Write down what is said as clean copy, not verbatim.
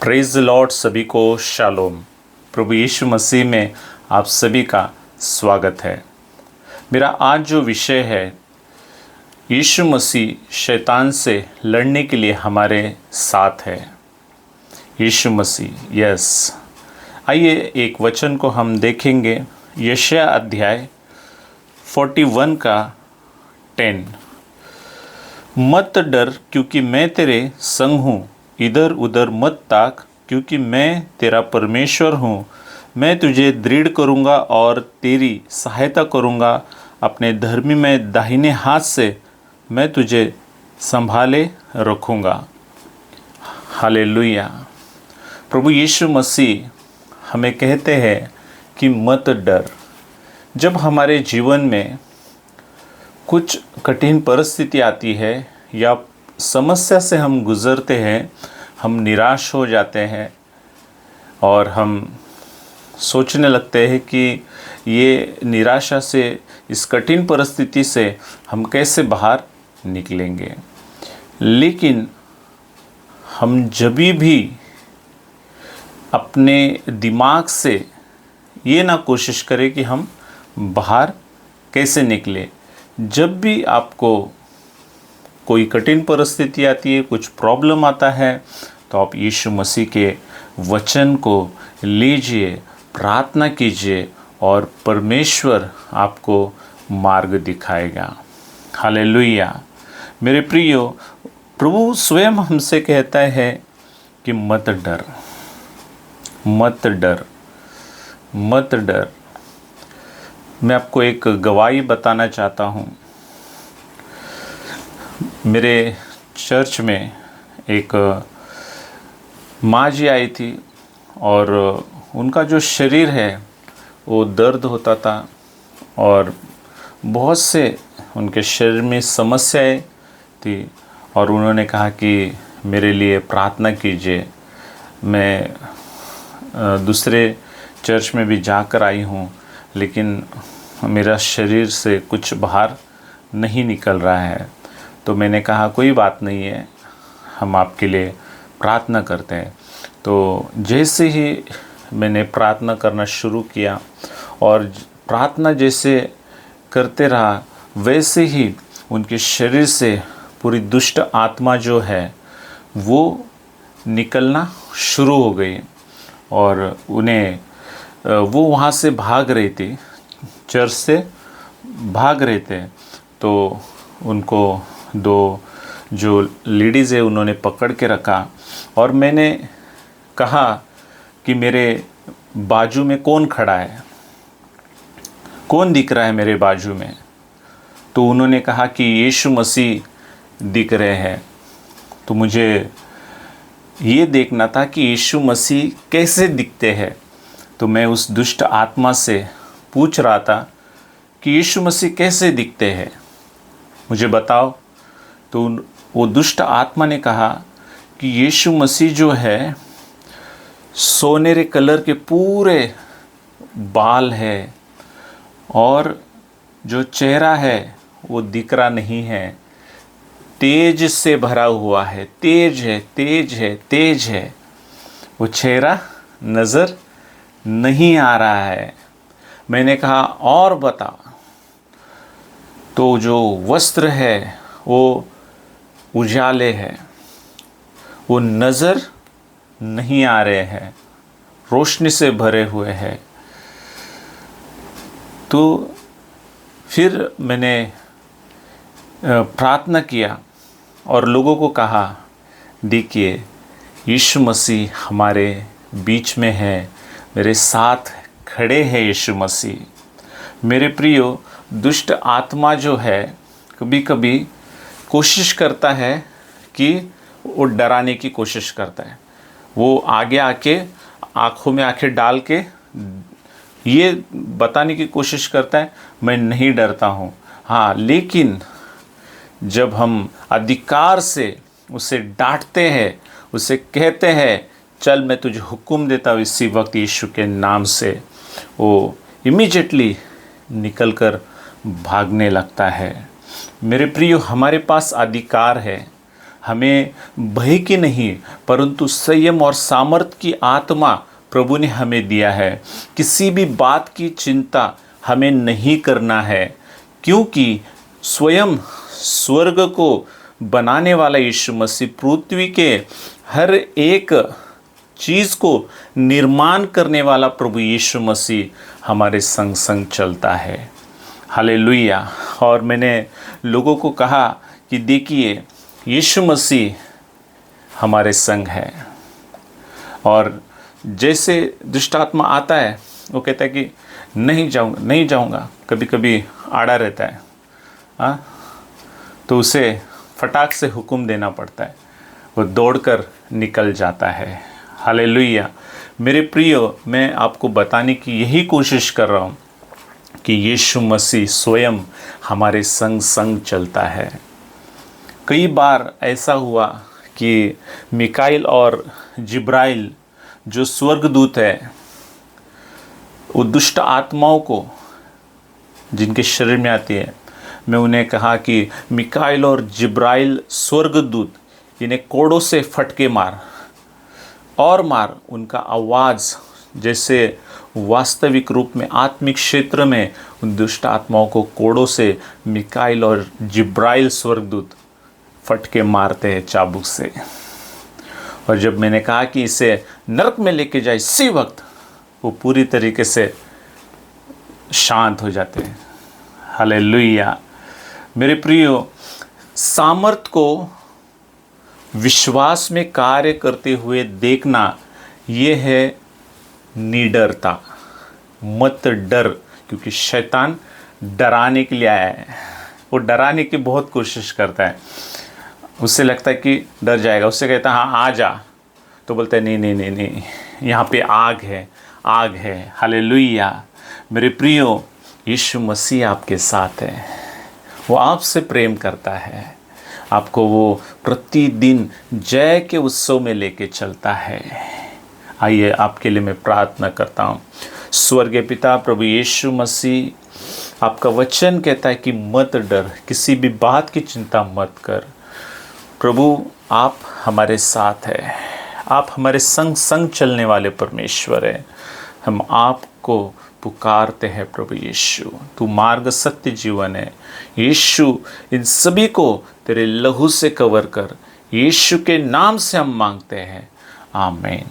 Praise the Lord. सभी को shalom. प्रभु यीशु मसीह में आप सभी का स्वागत है। मेरा आज जो विषय है, यीशु मसीह शैतान से लड़ने के लिए हमारे साथ है। यीशु मसीह, यस। आइए एक वचन को हम देखेंगे, यशायाह अध्याय 41 का 10। मत डर क्योंकि मैं तेरे संग हूँ, इधर उधर मत ताक क्योंकि मैं तेरा परमेश्वर हूँ। मैं तुझे दृढ़ करूँगा और तेरी सहायता करूँगा। अपने धर्मी में दाहिने हाथ से मैं तुझे संभाले रखूँगा। हालेलुया। प्रभु यीशु मसीह हमें कहते हैं कि मत डर। जब हमारे जीवन में कुछ कठिन परिस्थिति आती है या समस्या से हम गुज़रते हैं, हम निराश हो जाते हैं और हम सोचने लगते हैं कि ये निराशा से, इस कठिन परिस्थिति से हम कैसे बाहर निकलेंगे। लेकिन हम जब भी अपने दिमाग से ये ना कोशिश करें कि हम बाहर कैसे निकले। जब भी आपको कोई कठिन परिस्थिति आती है, कुछ प्रॉब्लम आता है, तो आप यीशु मसीह के वचन को लीजिए, प्रार्थना कीजिए और परमेश्वर आपको मार्ग दिखाएगा। हालेलुया। मेरे प्रियो, प्रभु स्वयं हमसे कहता है कि मत डर, मत डर, मत डर। मैं आपको एक गवाही बताना चाहता हूँ। मेरे चर्च में एक माँ जी आई थी और उनका जो शरीर है वो दर्द होता था और बहुत से उनके शरीर में समस्याएं थी और उन्होंने कहा कि मेरे लिए प्रार्थना कीजिए। मैं दूसरे चर्च में भी जाकर आई हूँ, लेकिन मेरा शरीर से कुछ बाहर नहीं निकल रहा है। तो मैंने कहा कोई बात नहीं है, हम आपके लिए प्रार्थना करते हैं। तो जैसे ही मैंने प्रार्थना करना शुरू किया और प्रार्थना जैसे करते रहा, वैसे ही उनके शरीर से पूरी दुष्ट आत्मा जो है वो निकलना शुरू हो गई और वो वहाँ से भाग रही थी, चर्च से भाग रहे थे। तो उनको दो जो लेडीज़ है उन्होंने पकड़ के रखा और मैंने कहा कि मेरे बाजू में कौन खड़ा है, कौन दिख रहा है मेरे बाजू में। तो उन्होंने कहा कि यीशु मसीह दिख रहे हैं। तो मुझे ये देखना था कि यीशु मसीह कैसे दिखते हैं। तो मैं उस दुष्ट आत्मा से पूछ रहा था कि यीशु मसीह कैसे दिखते हैं, मुझे बताओ। तो वो दुष्ट आत्मा ने कहा कि यीशु मसीह जो है सोनेरे कलर के पूरे बाल है और जो चेहरा है वो दिख रहा नहीं है, तेज से भरा हुआ है, तेज है, तेज है, तेज है। वो चेहरा नज़र नहीं आ रहा है। मैंने कहा और बता। तो जो वस्त्र है वो उजाले हैं, वो नज़र नहीं आ रहे हैं, रोशनी से भरे हुए हैं। तो फिर मैंने प्रार्थना किया और लोगों को कहा, देखिए यीशु मसीह हमारे बीच में है, मेरे साथ खड़े हैं यीशु मसीह। मेरे प्रियो, दुष्ट आत्मा जो है कभी कभी कोशिश करता है कि वो डराने की कोशिश करता है। वो आगे आके आँखों में आँखें डाल के ये बताने की कोशिश करता है मैं नहीं डरता हूँ। हाँ, लेकिन जब हम अधिकार से उसे डांटते हैं, उसे कहते हैं चल मैं तुझे हुक्म देता हूँ इसी वक्त यीशु के नाम से, वो इमीडिएटली निकल कर भागने लगता है। मेरे प्रियो, हमारे पास अधिकार है, हमें भय की नहीं परंतु संयम और सामर्थ्य की आत्मा प्रभु ने हमें दिया है। किसी भी बात की चिंता हमें नहीं करना है, क्योंकि स्वयं स्वर्ग को बनाने वाला यीशु मसीह पृथ्वी के हर एक चीज़ को निर्माण करने वाला प्रभु यीशु मसीह हमारे संग संग चलता है। हालेलुया। और मैंने लोगों को कहा कि देखिए यीशु मसीह हमारे संग है, और जैसे दुष्ट आत्मा आता है वो कहता है कि नहीं जाऊंगा, कभी कभी आड़ा रहता है, हाँ, तो उसे फटाक से हुक्म देना पड़ता है, वो दौड़कर निकल जाता है। हालेलुया। मेरे प्रियो, मैं आपको बताने की यही कोशिश कर रहा हूँ कि यीशु मसीह स्वयं हमारे संग संग चलता है। कई बार ऐसा हुआ कि मिकाइल और जिब्राइल जो स्वर्गदूत है, वो दुष्ट आत्माओं को जिनके शरीर में आती है, मैं उन्हें कहा कि मिकाइल और जिब्राइल स्वर्गदूत इन्हें कोड़ों से फटके मार। उनका आवाज़ जैसे वास्तविक रूप में आत्मिक क्षेत्र में उन दुष्ट आत्माओं को कोड़ों से मिकाइल और जिब्राइल स्वर्गदूत फटके मारते हैं चाबुक से। और जब मैंने कहा कि इसे नरक में लेके जाए, इसी वक्त वो पूरी तरीके से शांत हो जाते हैं। हालेलुया। मेरे प्रियो, सामर्थ को विश्वास में कार्य करते हुए देखना, ये है निडरता। मत डर, क्योंकि शैतान डराने के लिए आया है। वो डराने की बहुत कोशिश करता है। उससे लगता है कि डर जाएगा, उससे कहता है हाँ आ जा, तो बोलता है नहीं, यहाँ पे आग है। हालेलुया। मेरे प्रियो, यीशु मसीह आपके साथ है, वो आपसे प्रेम करता है, आपको वो प्रतिदिन जय के उत्सव में लेके चलता है। आइए आपके लिए मैं प्रार्थना करता हूँ। स्वर्गीय पिता, प्रभु यीशु मसीह, आपका वचन कहता है कि मत डर, किसी भी बात की चिंता मत कर। प्रभु आप हमारे साथ है, आप हमारे संग संग चलने वाले परमेश्वर है। हम आपको पुकारते हैं प्रभु यीशु, तू मार्ग सत्य जीवन है। यीशु, इन सभी को तेरे लहू से कवर कर, यीशु के नाम से हम मांगते हैं। आमीन।